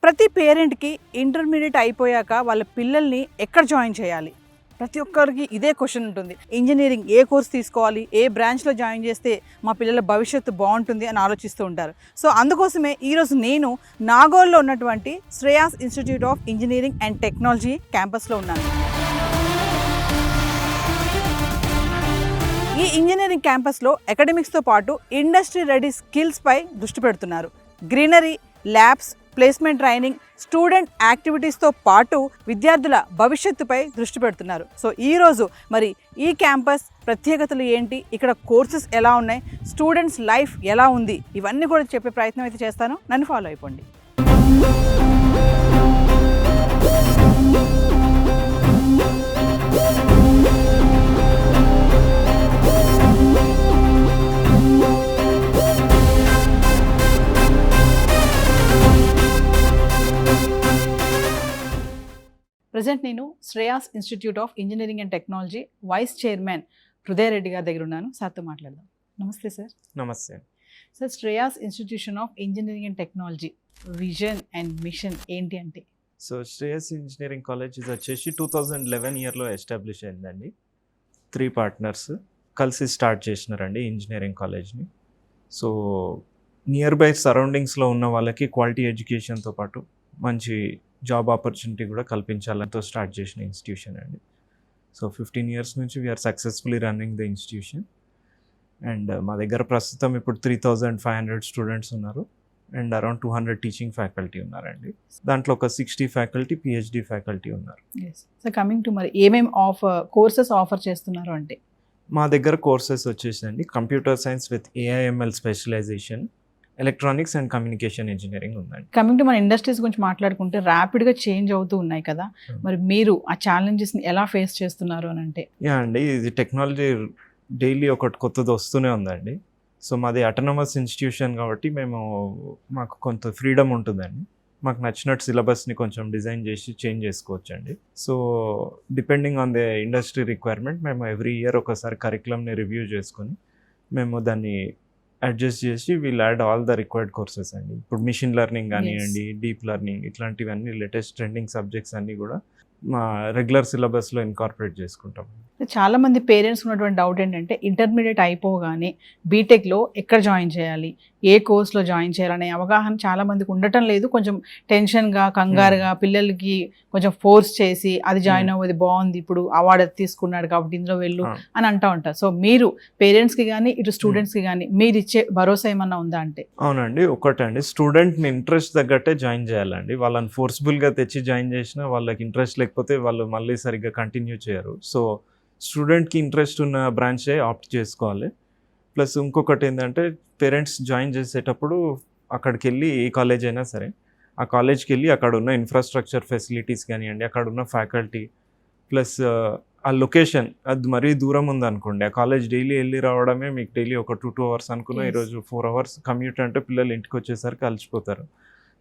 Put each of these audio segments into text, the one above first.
ప్రతి పేరెంట్కి ఇంటర్మీడియట్ అయిపోయాక వాళ్ళ పిల్లల్ని ఎక్కడ జాయిన్ చేయాలి? ప్రతి ఒక్కరికి ఇదే క్వశ్చన్ ఉంటుంది. ఇంజనీరింగ్ ఏ కోర్స్ తీసుకోవాలి, ఏ బ్రాంచ్లో జాయిన్ చేస్తే మా పిల్లల భవిష్యత్తు బాగుంటుంది అని ఆలోచిస్తూ ఉంటారు. సో అందుకోసమే ఈరోజు నేను నాగోల్లో ఉన్నటువంటి Shreyas institute of engineering and technology క్యాంపస్లో ఉన్నాను. ఈ ఇంజనీరింగ్ క్యాంపస్లో అకాడమిక్స్తో పాటు ఇండస్ట్రీ రెడీ స్కిల్స్పై దృష్టి పెడుతున్నారు. Greenery, labs, placement training, student యాక్టివిటీస్తో పాటు విద్యార్థుల భవిష్యత్తుపై దృష్టి పెడుతున్నారు. సో ఈరోజు మరి ఈ క్యాంపస్ ప్రత్యేకతలు ఏంటి, ఇక్కడ కోర్సెస్ ఎలా ఉన్నాయి, స్టూడెంట్స్ లైఫ్ ఎలా ఉంది, ఇవన్నీ కూడా చెప్పే ప్రయత్నం అయితే చేస్తాను. నన్ను ఫాలో అయిపోండి. ప్రజెంట్ నేను Shreyas institute of engineering and technology vice chairman Hridaya Reddy గారి దగ్గర ఉన్నాను. సార్తో మాట్లాడదాం. Namaste sir. Namaste sir, Shreyas institution of engineering and technology vision and mission ఏంటి అంటే? సో శ్రేయస్ ఇంజనీరింగ్ కాలేజ్ ఇది వచ్చేసి 2011 ఇయర్లో ఎస్టాబ్లిష్ అయిందండి. 3 పార్ట్నర్స్ కలిసి స్టార్ట్ చేసినారండి ఇంజనీరింగ్ కాలేజ్ని. సో నియర్ బై సరౌండింగ్స్లో ఉన్న వాళ్ళకి క్వాలిటీ ఎడ్యుకేషన్తో పాటు మంచి జాబ్ ఆపర్చునిటీ కూడా కల్పించాలతో స్టార్ట్ చేసిన ఇన్స్టిట్యూషన్ అండి. సో 15 ఇయర్స్ నుంచి we are successfully running the institution. And మా దగ్గర ప్రస్తుతం ఇప్పుడు 3,500 స్టూడెంట్స్ ఉన్నారు అండ్ అరౌండ్ 200 టీచింగ్ ఫ్యాకల్టీ ఉన్నారండి. దాంట్లో ఒక 60 ఫ్యాకల్టీ పిహెచ్డి ఫ్యాకల్టీ ఉన్నారు. సో కమింగ్ టు మరి ఏమేమి కోర్సెస్ ఆఫర్ చేస్తున్నారు అంటే? మా దగ్గర కోర్సెస్ వచ్చేసండి computer science with AIML specialisation, electronics and communication engineering ఉందండి. కమింగ్ టు మన ఇండస్ట్రీస్ గురించి మాట్లాడుకుంటే ర్యాపిడ్గా చేంజ్ అవుతూ ఉన్నాయి కదా, మరి మీరు ఆ ఛాలెంజెస్ని ఎలా ఫేస్ చేస్తున్నారు అని అంటే? యా అండి, ఇది టెక్నాలజీ డైలీ ఒకటి కొత్తది వస్తూనే ఉందండి. సో మాది అటానమస్ ఇన్స్టిట్యూషన్ కాబట్టి మాకు కొంత ఫ్రీడమ్ ఉంటుందండి. మాకు నచ్చినట్టు సిలబస్ని కొంచెం డిజైన్ చేసి చేంజ్ చేసుకోవచ్చండి. So depending on the industry requirement మేము ఎవ్రీ ఇయర్ ఒకసారి కరికులంని రివ్యూ చేసుకొని మేము దాన్ని అడ్జస్ట్ చేసి we'll add all the required courses అండి. ఇప్పుడు మిషన్ లెర్నింగ్ కానివ్వండి, డీప్ లెర్నింగ్, ఇట్లాంటివన్నీ లేటెస్ట్ ట్రెండింగ్ సబ్జెక్ట్స్ అన్నీ కూడా మా రెగ్యులర్ సిలబస్లో ఇన్కార్పొరేట్ చేసుకుంటాం. చాలా మంది పేరెంట్స్ ఉన్నటువంటి డౌట్ ఏంటంటే ఇంటర్మీడియట్ అయిపోగానే బీటెక్లో ఎక్కడ జాయిన్ చేయాలి, ఏ కోర్స్లో జాయిన్ చేయాలనే అవగాహన చాలా మందికి ఉండటం లేదు. కొంచెం టెన్షన్గా, కంగారుగా పిల్లలకి కొంచెం ఫోర్స్ చేసి అది జాయిన్ అవ్వదు, బాగుంది, ఇప్పుడు అవార్డు తీసుకున్నాడు కాబట్టి ఇందులో వెళ్ళు అని అంటూ ఉంటారు. సో మీరు పేరెంట్స్కి కానీ ఇటు స్టూడెంట్స్కి కానీ మీరు ఇచ్చే భరోసా ఏమన్నా ఉందా అంటే? అవునండి, ఒకటండి, స్టూడెంట్ని ఇంట్రెస్ట్ తగ్గట్టే జాయిన్ చేయాలండి. వాళ్ళని ఫోర్స్ఫుల్గా తెచ్చి జాయిన్ చేసినా వాళ్ళకి ఇంట్రెస్ట్ లేకపోతే వాళ్ళు మళ్ళీ సరిగ్గా కంటిన్యూ చేయరు. సో స్టూడెంట్కి ఇంట్రెస్ట్ ఉన్న బ్రాంచే ఆప్ట్ చేసుకోవాలి. ప్లస్ ఇంకొకటి ఏంటంటే పేరెంట్స్ జాయిన్ చేసేటప్పుడు అక్కడికి వెళ్ళి ఏ కాలేజ్ అయినా సరే ఆ కాలేజ్కి వెళ్ళి అక్కడ ఉన్న ఇన్ఫ్రాస్ట్రక్చర్ ఫెసిలిటీస్ కానివ్వండి, అక్కడ ఉన్న ఫ్యాకల్టీ ప్లస్ ఆ లొకేషన్ అది మరీ దూరం ఉందనుకోండి, ఆ కాలేజ్ డైలీ వెళ్ళి రావడమే మీకు డైలీ ఒక 2 అవర్స్ అనుకున్నా, ఈరోజు 4 అవర్స్ కమ్యూట్ అంటే పిల్లలు ఇంటికి వచ్చేసరికి అలసిపోతారు.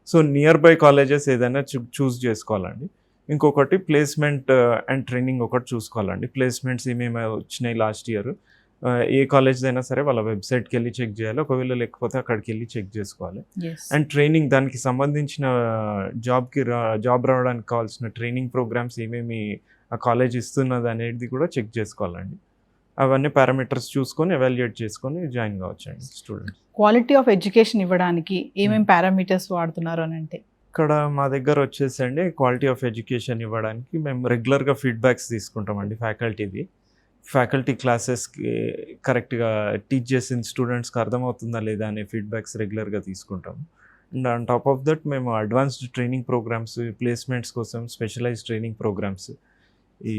సో నియర్ బై కాలేజెస్ ఏదైనా చూస్ చేసుకోవాలండి. ఇంకొకటి ప్లేస్మెంట్ అండ్ ట్రైనింగ్ ఒకటి చూసుకోవాలండి. ప్లేస్మెంట్స్ ఏమేమి వచ్చినాయి లాస్ట్ ఇయర్, ఏ కాలేజ్ అయినా సరే వాళ్ళ వెబ్సైట్కి వెళ్ళి చెక్ చేయాలి. ఒకవేళ లేకపోతే అక్కడికి వెళ్ళి చెక్ చేసుకోవాలి. అండ్ ట్రైనింగ్, దానికి సంబంధించిన జాబ్ రావడానికి కావాల్సిన ట్రైనింగ్ ప్రోగ్రామ్స్ ఏమేమి ఆ కాలేజ్ ఇస్తున్నది అనేది కూడా చెక్ చేసుకోవాలండి. అవన్నీ పారామీటర్స్ చూసుకొని ఎవాల్యుయేట్ చేసుకొని జాయిన్ కావచ్చండి స్టూడెంట్స్. క్వాలిటీ ఆఫ్ ఎడ్యుకేషన్ ఇవ్వడానికి ఏమేమి పారామీటర్స్ వాడుతున్నారు అని అంటే? ఇక్కడ మా దగ్గర వచ్చేసండి క్వాలిటీ ఆఫ్ ఎడ్యుకేషన్ ఇవ్వడానికి మేము రెగ్యులర్గా ఫీడ్బ్యాక్స్ తీసుకుంటామండి ఫ్యాకల్టీది. ఫ్యాకల్టీ క్లాసెస్కి కరెక్ట్గా టీచ్ చేసిన స్టూడెంట్స్కి అర్థమవుతుందా లేదా అనే ఫీడ్బ్యాక్స్ రెగ్యులర్గా తీసుకుంటాము. And on top of that మేము అడ్వాన్స్డ్ ట్రైనింగ్ ప్రోగ్రామ్స్, ప్లేస్మెంట్స్ కోసం స్పెషలైజ్డ్ ట్రైనింగ్ ప్రోగ్రామ్స్, ఈ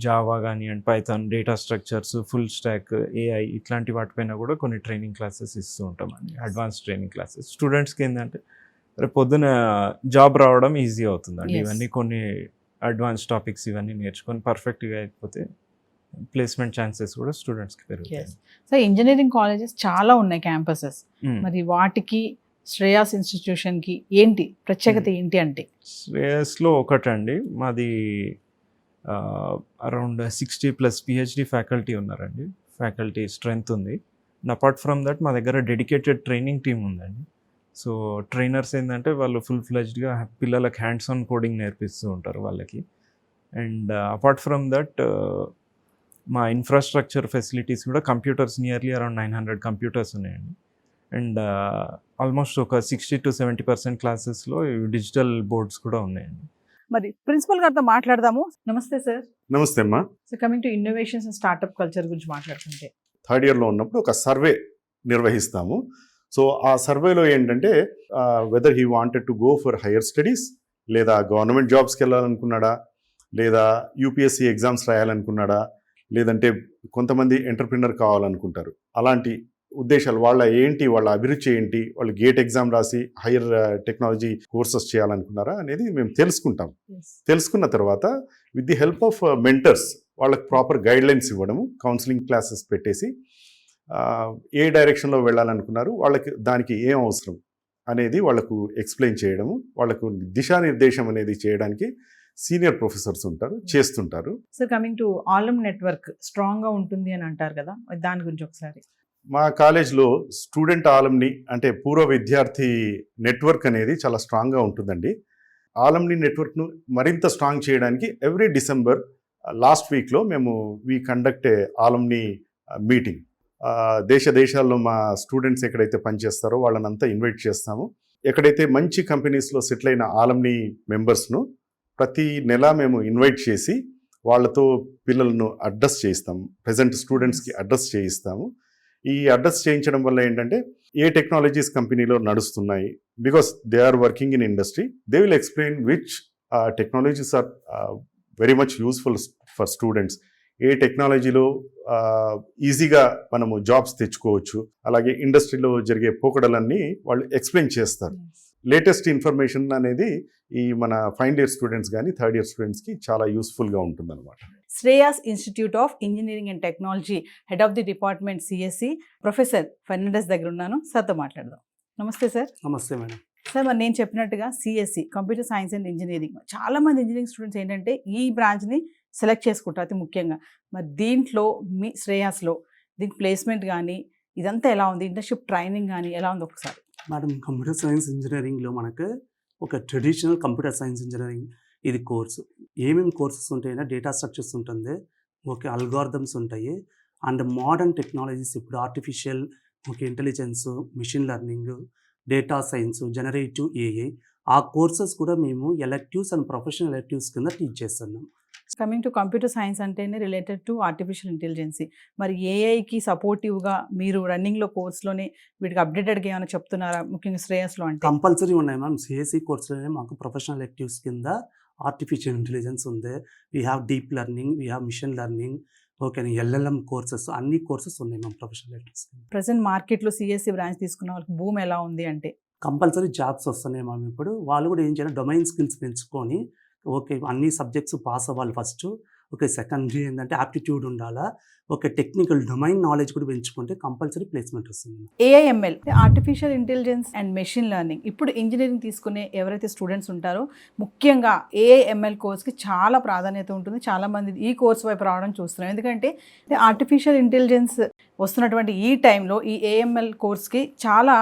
జావా కానివ్వండి, Python, data structures, full stock, AI ఇట్లాంటి వాటిపైన కూడా కొన్ని ట్రైనింగ్ క్లాసెస్ ఇస్తూ ఉంటామండి. అడ్వాన్స్ ట్రైనింగ్ క్లాసెస్ స్టూడెంట్స్కి ఏంటంటే రేపు పొద్దున జాబ్ రావడం ఈజీ అవుతుందండి. ఇవన్నీ కొన్ని అడ్వాన్స్ టాపిక్స్ ఇవన్నీ నేర్చుకొని పర్ఫెక్ట్గా అయిపోతే ప్లేస్మెంట్ ఛాన్సెస్ కూడా స్టూడెంట్స్కి పెరుగుతాయి. సో ఇంజనీరింగ్ కాలేజెస్ చాలా ఉన్నాయి క్యాంపసెస్, మరి వాటికి శ్రేయాస్ ఇన్స్టిట్యూషన్కి ఏంటి ప్రత్యేకత ఏంటి అంటే? శ్రేయస్లో ఒకటండి, మాది అరౌండ్ 60+ పిహెచ్డి ఫ్యాకల్టీ ఉన్నారండి. ఫ్యాకల్టీ స్ట్రెంగ్త్ ఉంది. అండ్ అపార్ట్ ఫ్రమ్ దట్ మా దగ్గర డెడికేటెడ్ ట్రైనింగ్ టీమ్ ఉందండి. సో ట్రైనర్స్ ఏంటంటే వాళ్ళు ఫుల్ ఫ్లెజ్డ్గా పిల్లలకి హ్యాండ్స్ ఆన్ కోడింగ్ నేర్పిస్తూ ఉంటారు వాళ్ళకి. అండ్ అపార్ట్ ఫ్రమ్ దట్ మా ఇన్ఫ్రాస్ట్రక్చర్ ఫెసిలిటీస్ కూడా కంప్యూటర్స్ నియర్లీ అరౌండ్ 900 కంప్యూటర్స్ ఉన్నాయండి. అండ్ ఆల్మోస్ట్ ఒక 60-70% క్లాసెస్లో డిజిటల్ బోర్డ్స్ కూడా ఉన్నాయండి. మరి ప్రిన్సిపల్ గారితో మాట్లాడదాము. నమస్తే సార్. నమస్తే అమ్మా. So coming to innovations and startup culture గురించి మాట్లాడుతుంటే, థర్డ్ ఇయర్లో ఉన్నప్పుడు ఒక సర్వే నిర్వహిస్తాము. సో ఆ సర్వేలో ఏంటంటే whether he wanted to go for higher studies, లేదా గవర్నమెంట్ జాబ్స్కి వెళ్ళాలనుకున్నాడా, లేదా యూపీఎస్సీ ఎగ్జామ్స్ రాయాలనుకున్నాడా, లేదంటే కొంతమంది ఎంటర్ప్రినర్ కావాలనుకుంటారు. అలాంటి ఉద్దేశాలు వాళ్ళ అభిరుచి ఏంటి, వాళ్ళు గేట్ ఎగ్జామ్ రాసి హైయర్ టెక్నాలజీ కోర్సెస్ చేయాలనుకున్నారా అనేది మేము తెలుసుకుంటాం. తెలుసుకున్న తర్వాత with the help of mentors వాళ్ళకి ప్రాపర్ గైడ్లైన్స్ ఇవ్వడము, కౌన్సిలింగ్ క్లాసెస్ పెట్టేసి ఏ డైరెక్షన్లో వెళ్ళాలనుకున్నారు, వాళ్ళకి దానికి ఏం అవసరం అనేది వాళ్ళకు ఎక్స్ప్లెయిన్ చేయడము, వాళ్ళకు దిశానిర్దేశం అనేది చేయడానికి సీనియర్ ప్రొఫెసర్స్ ఉంటారు, చేస్తుంటారు. Sir coming to alum network స్ట్రాంగ్గా ఉంటుంది అని అంటారు కదా, దాని గురించి ఒకసారి. మా కాలేజ్లో స్టూడెంట్ ఆలమ్ని అంటే పూర్వ విద్యార్థి నెట్వర్క్ అనేది చాలా స్ట్రాంగ్గా ఉంటుందండి. ఆలమ్ని నెట్వర్క్ను మరింత స్ట్రాంగ్ చేయడానికి ఎవ్రీ డిసెంబర్ లాస్ట్ వీక్లో వీ కండక్ట్ ఏ ఆలమ్ని మీటింగ్. దేశాల్లో మా స్టూడెంట్స్ ఎక్కడైతే పనిచేస్తారో వాళ్ళనంతా ఇన్వైట్ చేస్తాము. ఎక్కడైతే మంచి కంపెనీస్లో సెటిల్ అయిన ఆలమ్ని మెంబర్స్ను ప్రతి నెల మేము ఇన్వైట్ చేసి వాళ్ళతో పిల్లలను అడ్రస్ చేయిస్తాము, ప్రజెంట్ స్టూడెంట్స్కి అడ్రస్ చేయిస్తాము. ఈ అడ్రస్ చేయించడం వల్ల ఏంటంటే ఏ టెక్నాలజీస్ కంపెనీలో నడుస్తున్నాయి, because they are working in industry, they will explain which technologies are very much useful for students. ఏ టెక్నాలజీలో ఈజీగా మనము జాబ్స్ తెచ్చుకోవచ్చు, అలాగే ఇండస్ట్రీలో జరిగే పోకడలన్నీ వాళ్ళు ఎక్స్ప్లెయిన్ చేస్తారు. లేటెస్ట్ ఇన్ఫర్మేషన్ అనేది ఈ మన ఫైనల్ ఇయర్ స్టూడెంట్స్ కానీ థర్డ్ ఇయర్ స్టూడెంట్స్కి చాలా యూస్ఫుల్గా ఉంటుందన్నమాట. Shreyas institute of engineering and technology head of the department CSC professor Fernandes దగ్గర ఉన్నాను. సార్తో మాట్లాడదాం. నమస్తే సార్. నమస్తే మేడం. సార్, మరి నేను చెప్పినట్టుగా CSC computer science and engineering, చాలామంది ఇంజనీరింగ్ స్టూడెంట్స్ ఏంటంటే ఈ బ్రాంచ్ని సెలెక్ట్ చేసుకుంటారు అతి ముఖ్యంగా. మరి దీంట్లో మీ శ్రేయాస్లో దీనికి ప్లేస్మెంట్ కానీ ఇదంతా ఎలా ఉంది, ఇంటర్న్షిప్ ట్రైనింగ్ కానీ ఎలా ఉంది ఒకసారి? మేడం, కంప్యూటర్ సైన్స్ ఇంజనీరింగ్లో మనకు ఒక ట్రెడిషనల్ కంప్యూటర్ సైన్స్ ఇంజనీరింగ్ ఇది కోర్సు. ఏమేమి కోర్సెస్ ఉంటాయంటే డేటా స్ట్రక్చర్స్ ఉంటుంది, ఓకే, అల్గారిథమ్స్ ఉంటాయి, అండ్ మోడర్న్ టెక్నాలజీస్, ఇప్పుడు artificial intelligence, machine learning, data science, generative AI, ఆ కోర్సెస్ కూడా మేము ఎలెక్టివ్స్ అండ్ ప్రొఫెషనల్ ఎలెక్టివ్స్ కింద టీచ్ చేస్తున్నాం. కమింగ్ టు కంప్యూటర్ సైన్స్ అంటేనే రిలేటెడ్ టు ఆర్టిఫిషియల్ ఇంటెలిజెన్సీ. మరి ఏఐకి సపోర్టివ్గా మీరు రన్నింగ్లో కోర్స్లోనే వీటికి అప్డేటెడ్గా ఏమైనా చెప్తున్నారా, ముఖ్యంగా శ్రేయస్లో? అంటే కంపల్సరీ ఉన్నాయి మ్యామ్. సిఎస్సి కోర్సులోనే మాకు ప్రొఫెషనల్ ఎలెక్టివ్స్ కింద ఆర్టిఫిషియల్ ఇంటెలిజెన్స్ ఉంది, we have deep learning, we have machine learning, okay, LLM courses, అన్ని కోర్సెస్ ఉన్నాయి మ్యామ్ ప్రొఫెషనల్ ఎలెక్టివ్స్. ప్రజెంట్ మార్కెట్లో సిఎస్సి బ్రాంచ్ తీసుకున్న వాళ్ళకి భూమి ఎలా ఉంది అంటే? కంపల్సరీ జాబ్స్ వస్తున్నాయి మ్యామ్. ఇప్పుడు వాళ్ళు కూడా ఏం చేయాలి, డొమైన్ స్కిల్స్ పెంచుకొని, ఓకే, అన్ని సబ్జెక్ట్స్ పాస్ అవ్వాలి ఫస్ట్, ఓకే, సెకండరీ ఏంటంటే ఆప్టిట్యూడ్ ఉండాలా, ఓకే, టెక్నికల్ డొమైన్ నాలెడ్జ్ కూడా పెంచుకుంటే కంపల్సరీ ప్లేస్మెంట్ వస్తుంది. AIML, artificial intelligence and machine learning, ఇప్పుడు ఇంజనీరింగ్ తీసుకునే ఎవరైతే స్టూడెంట్స్ ఉంటారో ముఖ్యంగా ఏఐఎంఎల్ కోర్స్కి చాలా ప్రాధాన్యత ఉంటుంది. చాలామంది ఈ కోర్స్ వైపు రావడం చూస్తున్నాం, ఎందుకంటే ఆర్టిఫిషియల్ ఇంటెలిజెన్స్ వస్తున్నటువంటి ఈ టైంలో ఈ ఏఎంఎల్ కోర్స్కి చాలా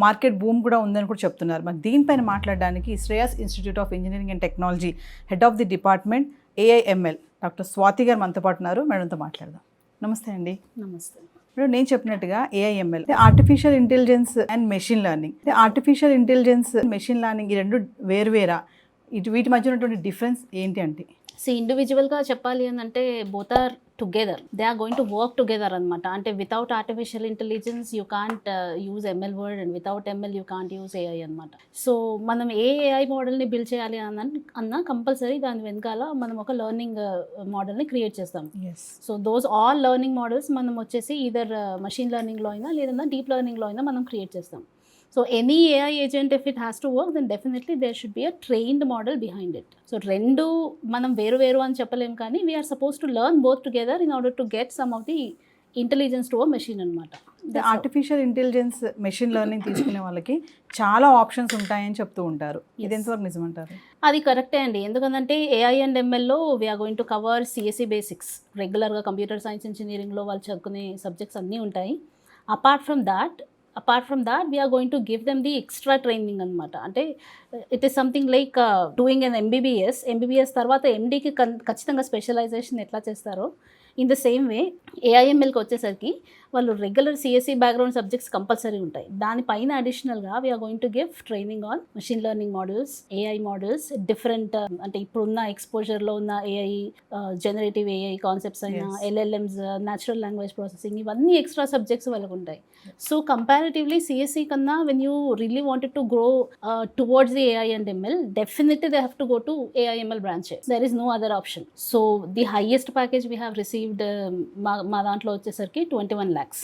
మార్కెట్ బూమ్ కూడా ఉందని కూడా చెప్తున్నారు. మరి దీనిపైన మాట్లాడడానికి Shreyas institute of engineering and technology head of the department AIML doctor Swathi గారు మనతో పాటు ఉన్నారు. మేడంతో మాట్లాడదాం. నమస్తే అండి. నమస్తే ఇప్పుడు నేను చెప్పినట్టుగా AIML artificial intelligence and machine learning, artificial intelligence machine learning ఈ రెండు వేరువేరా, వీటి మధ్య ఉన్నటువంటి డిఫరెన్స్ ఏంటి అంటే? ఇండివిజువల్గా చెప్పాలి అని అంటే both are together, they are going to work together అనమాట. అంటే without artificial intelligence you can't use ML word, and without ML you can't use AI అనమాట. సో మనం ఏ ఏఐ మోడల్ని బిల్డ్ చేయాలి అన్నా కంపల్సరీ దాని వెనకాల మనం ఒక లెర్నింగ్ మోడల్ని క్రియేట్ చేస్తాం. So those all learning models మనం వచ్చేసి ఈదర్ మషిన్ లెర్నింగ్లో అయినా లేదా డీప్ లెర్నింగ్లో అయినా మనం క్రియేట్ చేస్తాం. So any AI agent, if it has to work, then definitely there should be a trained model behind it. So rendu manam veru ani cheppalem kaani we are supposed to learn both together in order to get some of the intelligence to a machine anamata. The artificial intelligence machine learning తీసుకునే వాళ్ళకి చాలా options ఉంటాయని చెప్తూ ఉంటారు. ఇది ఎంతవరకు నిజమంటారు? అది కరెక్టే అండి. ఎందుకంటే ఏఐ అండ్ ఎంఎల్లో we're going to cover CSC basics. రెగ్యులర్గా కంప్యూటర్ సైన్స్ ఇంజనీరింగ్లో వాళ్ళు చదువుకునే సబ్జెక్ట్స్ అన్నీ ఉంటాయి. Apart from that apart from that we are going to give them the extra training anamata. Ante it is something like doing an MBBS తర్వాత MDకి ఖచ్చితంగా specialization ఎట్లా చేస్తారో ఇన్ ద సేమ్ వే ఏఐఎంఎల్కి వచ్చేసరికి వాళ్ళు regular CSC background subjects compulsory ఉంటాయి. దానిపైన అడిషనల్గా we are going to give training on machine learning models, AI models, different అంటే ఇప్పుడున్న ఎక్స్పోజర్లో ఉన్న ఏఐ, జనరేటివ్ ఏఐ కాన్సెప్ట్స్ అయినా, ఎల్ఎల్ఎంస్, న్యాచురల్ లాంగ్వేజ్ ప్రాసెసింగ్, ఇవన్నీ ఎక్స్ట్రా సబ్జెక్ట్స్ వాళ్ళకు ఉంటాయి. సో కంపారిటివ్లీ సిఎస్సి కన్నా when you really wanted to grow towards the AI and ML, definitely they have to go to AIML branches. There is no other option. So the highest package we have received మా దాంట్లో వచ్చేసరికి 21 lakhs.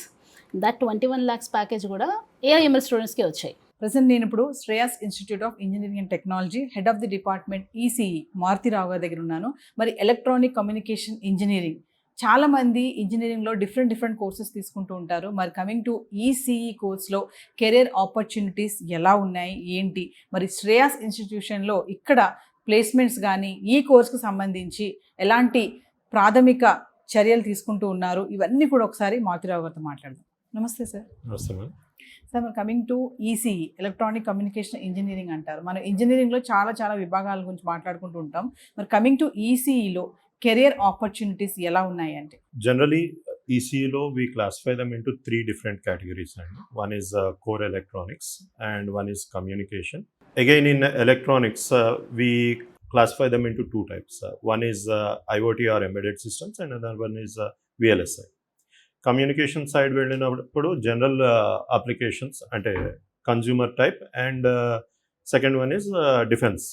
That 21 lakhs package కూడా AIML స్టూడెంట్స్కి వచ్చాయి. Present నేను ఇప్పుడు Shreyas institute of engineering and technology head of the department ECE Maruthi Rao గారి దగ్గర ఉన్నాను. మరి ఎలక్ట్రానిక్ కమ్యూనికేషన్ ఇంజనీరింగ్, చాలా మంది ఇంజనీరింగ్లో డిఫరెంట్ కోర్సెస్ తీసుకుంటూ ఉంటారు. మరి కమింగ్ టు ఈసీఈ కోర్స్లో కెరియర్ ఆపర్చునిటీస్ ఎలా ఉన్నాయి ఏంటి, మరి శ్రేయాస్ ఇన్స్టిట్యూషన్లో ఇక్కడ ప్లేస్మెంట్స్ కానీ ఈ కోర్స్కి సంబంధించి ఎలాంటి ప్రాథమిక చర్యలు తీసుకుంటూ ఉన్నారు, ఇవన్నీ కూడా ఒకసారి మారుతిరావు గారితో మాట్లాడదాం. నమస్తే సార్. నమస్తే మేడం. సార్, మరి coming to ECE electronic communication engineering అంటారు. మనం ఇంజనీరింగ్లో చాలా విభాగాల గురించి మాట్లాడుకుంటూ ఉంటాం. మరి కమింగ్ టు ఈసీఈలో కెరియర్ ఆపర్చునిటీస్ ఎలా ఉన్నాయి అంటే? Generally, ECEలో we classify them into 3 different categories. One is core electronics and one is communication. Again, in electronics, we classify them into 2 types. One is IoT or embedded systems, and another one is VLSI. Communication side వెళ్ళినప్పుడు general applications అంటే consumer type, and second one is defence.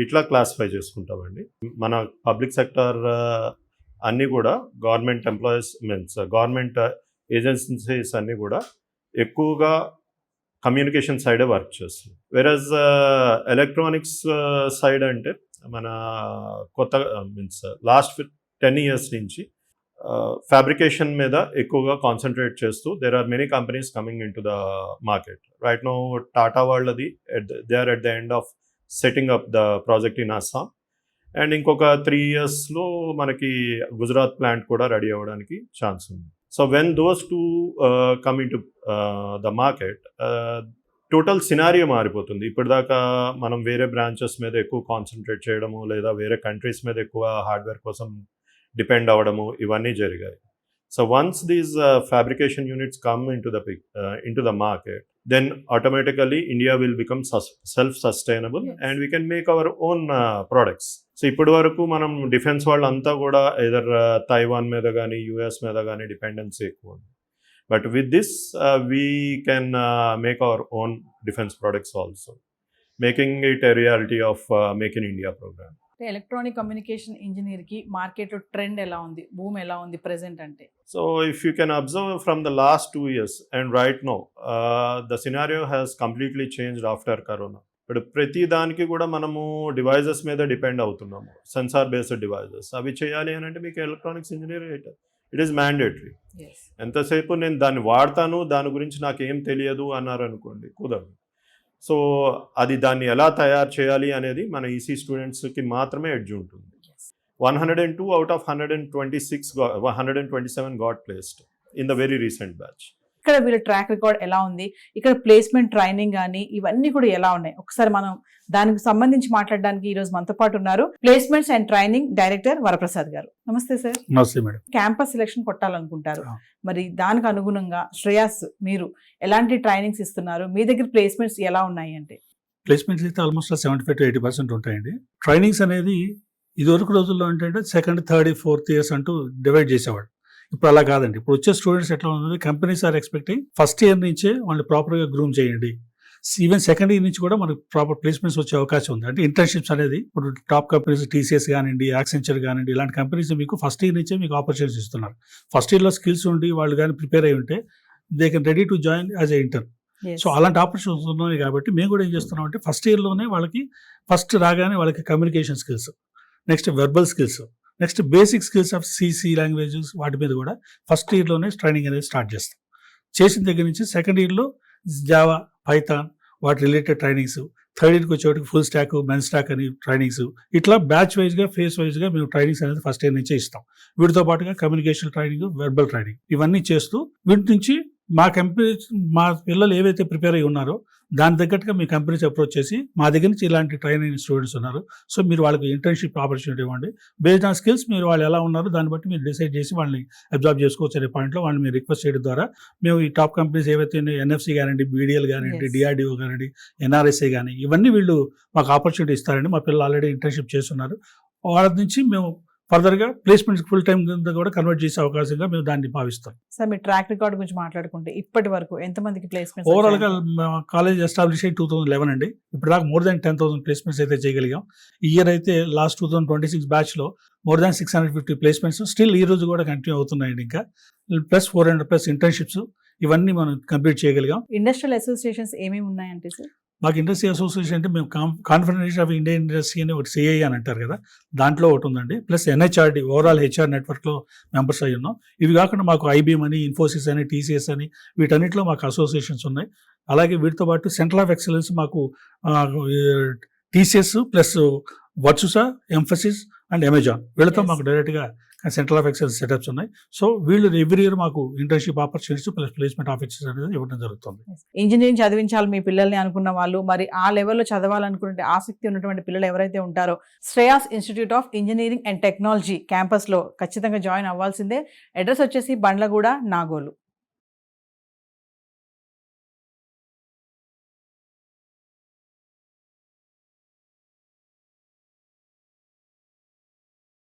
ఇట్లా classify చేసుకుంటామండి. మన public sector అన్నీ కూడా government employees means government agencies అన్నీ కూడా ఎక్కువగా కమ్యూనికేషన్ సైడే వర్క్ చేస్తుంది. వెరస్ ఎలక్ట్రానిక్స్ సైడ్ అంటే మన కొత్త మీన్స్ లాస్ట్ 10 years నుంచి ఫ్యాబ్రికేషన్ మీద ఎక్కువగా కాన్సన్ట్రేట్ చేస్తూ there are many companies coming in to the market. Right now Tata వాళ్ళది they are at the end of setting up the project in Assam, and ఇంకొక 3 yearsలో మనకి గుజరాత్ ప్లాంట్ కూడా రెడీ అవ్వడానికి ఛాన్స్ ఉంది. So when those two coming to the market, total scenario మారిపోతుంది. ఇప్పటిదాకా మనం వేరే బ్రాంచెస్ మీద ఎక్కువ కాన్సన్ట్రేట్ చేయడము, లేదా వేరే కంట్రీస్ మీద ఎక్కువ హార్డ్వేర్ కోసం డిపెండ్ అవ్వడము, ఇవన్నీ జరిగాయి. So once these fabrication units come into the market, then automatically India will become self-sustainable, Yes. and we can make our own products. So ఇప్పటి వరకు మనం డిఫెన్స్ వాళ్ళంతా కూడా either తైవాన్ మీద కానీ యుఎస్ మీద కానీ డిపెండెన్సీ ఎక్కువ ఉంది. But with this we can make our own defense products also, making it a reality of Make in India program. Electronic communication ఇంజనీర్కి మార్కెట్లో ట్రెండ్ ఎలా ఉంది, భూమి ఎలా ఉంది ప్రెసెంట్ అంటే? So if you can observe from the last 2 years and right now, the scenario has completely changed after Corona. ఇప్పుడు ప్రతి దానికి కూడా మనము డివైజెస్ మీద డిపెండ్ అవుతున్నాము, సెన్సార్ బేస్డ్ డివైజెస్. అవి చేయాలి అని అంటే మీకు electronics engineer it is mandatory. ఎంతసేపు నేను దాన్ని వాడతాను, దాని గురించి నాకు ఏం తెలియదు అన్నారు అనుకోండి, కుదరదు. సో అది దాన్ని ఎలా తయారు చేయాలి అనేది మన ఈసీ స్టూడెంట్స్కి మాత్రమే ఎడ్జ్ ఉంటుంది. 102 out of 127 got placed in the very recent batch. ఇక్కడ వీళ్ళ ట్రాక్ రికార్డ్ ఎలా ఉంది, ఇక్కడ ప్లేస్మెంట్ ట్రైనింగ్ కానీ ఇవన్నీ కూడా ఎలా ఉన్నాయి, ఒకసారి మనం దానికి సంబంధించి మాట్లాడడానికి ఈ రోజు మనతో పాటు ఉన్నారు placements and training director Varaprasad గారు. నమస్తే సార్. నమస్తే మేడం. క్యాంపస్ సెలెక్షన్ కొట్టాలనుకుంటారు, మరి దానికి అనుగుణంగా శ్రేయాస్ మీరు ఎలాంటి ట్రైనింగ్స్ ఇస్తున్నారు, మీ దగ్గర ప్లేస్మెంట్స్ ఎలా ఉన్నాయి అంటే? ప్లేస్మెంట్స్ అయితే ఆల్మోస్ట్ 75 to 80% ఉంటాయండి. ట్రైనింగ్స్ అనేది ఇదివరకు రోజుల్లో ఏంటంటే సెకండ్, థర్డ్, 4th ఇయర్స్ అంటూ డివైడ్ చేసేవాడు. ఇప్పుడు అలా కాదండి. ఇప్పుడు వచ్చే స్టూడెంట్స్ ఎట్లా ఉంది, companies are expecting first year నుంచే వాళ్ళని ప్రాపర్గా గ్రూమ్ చేయండి. ఈవెన్ సెకండ్ ఇయర్ నుంచి కూడా మనకు ప్రాపర్ ప్లేస్మెంట్స్ వచ్చే అవకాశం ఉంది. అంటే ఇంటర్న్షిప్స్ అనేది ఇప్పుడు టాప్ కంపెనీస్ టీసీఎస్ కానివ్వండి, యాక్సెంచర్ కానివ్వండి, ఇలాంటి కంపెనీస్ మీకు ఫస్ట్ ఇయర్ నుంచే మీకు ఆపర్చునిటీస్ ఇస్తున్నారు. ఫస్ట్ ఇయర్లో స్కిల్స్ ఉండి వాళ్ళు కానీ ప్రిపేర్ అయి ఉంటే they can ready to join as a intern. So అలాంటి ఆపర్చునిటీస్ ఉన్నాయి కాబట్టి మేము కూడా ఏం చేస్తున్నాం అంటే ఫస్ట్ ఇయర్లోనే వాళ్ళకి ఫస్ట్ రాగానే వాళ్ళకి communication skills, next verbal skills, next basic skills of CC languages, వాటి మీద కూడా ఫస్ట్ ఇయర్లోనే ట్రైనింగ్ అనేది స్టార్ట్ చేస్తాం. చేసిన దగ్గర నుంచి సెకండ్ ఇయర్లో జావా, పైథాన్, వాటి రిలేటెడ్ ట్రైనింగ్స్, థర్డ్ ఇయర్కి వచ్చేటికి ఫుల్ స్టాక్, మెన్ స్టాక్ అని ట్రైనింగ్స్, ఇట్లా బ్యాచ్ వైజ్గా ఫేస్ వైజ్గా మేము ట్రైనింగ్స్ అనేది ఫస్ట్ ఇయర్ నుంచే ఇస్తాం. వీటితో పాటుగా కమ్యూనికేషన్ ట్రైనింగ్, వెర్బల్ ట్రైనింగ్ ఇవన్నీ చేస్తూ వీటి నుంచి మా కంపెనీ, మా పిల్లలు ఏవైతే ప్రిపేర్ అయ్యి ఉన్నారో దాని తగ్గట్టుగా మీ కంపెనీస్ అప్రోచ్ చేసి మా దగ్గర నుంచి ఇలాంటి ట్రైన్ అయిన స్టూడెంట్స్ ఉన్నారు, సో మీరు వాళ్ళకి ఇంటర్న్షిప్ ఆపర్చునిటీ ఇవ్వండి, బేస్డ్ ఆన్ స్కిల్స్ మీరు వాళ్ళు ఎలా ఉన్నారో దాన్ని బట్టి మీరు డిసైడ్ చేసి వాళ్ళని అబ్జార్బ్ చేసుకోవచ్చు అనే పాయింట్లో వాళ్ళని మీరు రిక్వెస్ట్ చేయడం ద్వారా మేము ఈ టాప్ కంపెనీస్ ఏవైతే ఎన్ఎఫ్సి కానివ్వండి, బీడీఎల్ కానివ్వండి, Yes. డిఆర్డిఓ కానివ్వండి, ఎన్ఆర్ఎస్ఏ కానీ ఇవన్నీ వీళ్ళు మాకు ఆపర్చునిటీ ఇస్తారండి. మా పిల్లలు ఆల్రెడీ ఇంటర్న్షిప్ చేస్తున్నారు, వాళ్ళ నుంచి మేము ఫర్దర్గా ప్లేస్మెంట్స్ ఫుల్ టైం కింద కూడా కన్వర్ట్ చేసే అవకాశంగా మేము దాన్ని భావిస్తాం. సార్ మీ ట్రాక్ రికార్డ్ గురించి మాట్లాడుకుంటే ఇప్పటి వరకు ఎంతమందికి ప్లేస్మెంట్ ఓవరాల్గా కాలేజ్ ఎస్టాబ్లిష్ అయ్యి 2011 అండి, ఇప్పుడు దాకా మోర్ దాన్ 10,000 ప్లేస్మెంట్స్ అయితే చేయగలిగాం. ఈ ఇయర్ అయితే లాస్ట్ 2026 బ్యాచ్లో మోర్ దాన్ 650 ప్లేస్మెంట్స్ స్టిల్ ఈ రోజు కూడా కంటిన్యూ అవుతున్నాయండి. ఇంకా ప్లస్ 400+ ఇంటర్న్షిప్స్ ఇవన్నీ మనం కంప్లీట్ చేయగలిగాం. ఇండస్ట్రియల్ అసోసియేషన్స్ ఏమేమి ఉన్నాయంటే సార్? మాకు ఇండస్ట్రీ అసోసియేషన్ అంటే మేము కాన్ఫెడరేషన్ ఆఫ్ ఇండియన్ ఇండస్ట్రీ అని ఒకటి సిఐ అని అంటారు కదా, దాంట్లో ఒకటి ఉందండి. ప్లస్ ఎన్హెచ్ఆర్డి ఓవరాల్ హెచ్ఆర్ నెట్వర్క్లో మెంబర్స్ అయ్యి ఉన్నాం. ఇవి కాకుండా మాకు ఐబీఎం అని, ఇన్ఫోసిస్ అని, టీసీఎస్ అని వీటన్నిటిలో మాకు అసోసియేషన్స్ ఉన్నాయి. అలాగే వీటితో పాటు సెంటర్ ఆఫ్ ఎక్సలెన్స్ మాకు TCS plus Virtusa, emphasis and Amazon వీళ్ళతో Yes. మాకు డైరెక్ట్గా సెంటర్ ఆఫ్ ఎక్సలెన్స్ సెటప్స్ ఉన్నాయి. సో వీళ్ళు ఎవ్రీ ఇయర్ మాకు internship opportunities plus placement opportunities అనేది ఇవ్వడం జరుగుతుంది. ఇంజనీరింగ్ చదివించాలి మీ పిల్లల్ని అనుకున్న వాళ్ళు, మరి ఆ లెవెల్లో చదవాలనుకుంటే ఆసక్తి ఉన్నటువంటి పిల్లలు ఎవరైతే ఉంటారో Shreyas institute of engineering and technology క్యాంపస్లో ఖచ్చితంగా జాయిన్ అవ్వాల్సిందే. అడ్రస్ వచ్చేసి బండ్లగూడ, నాగోలు.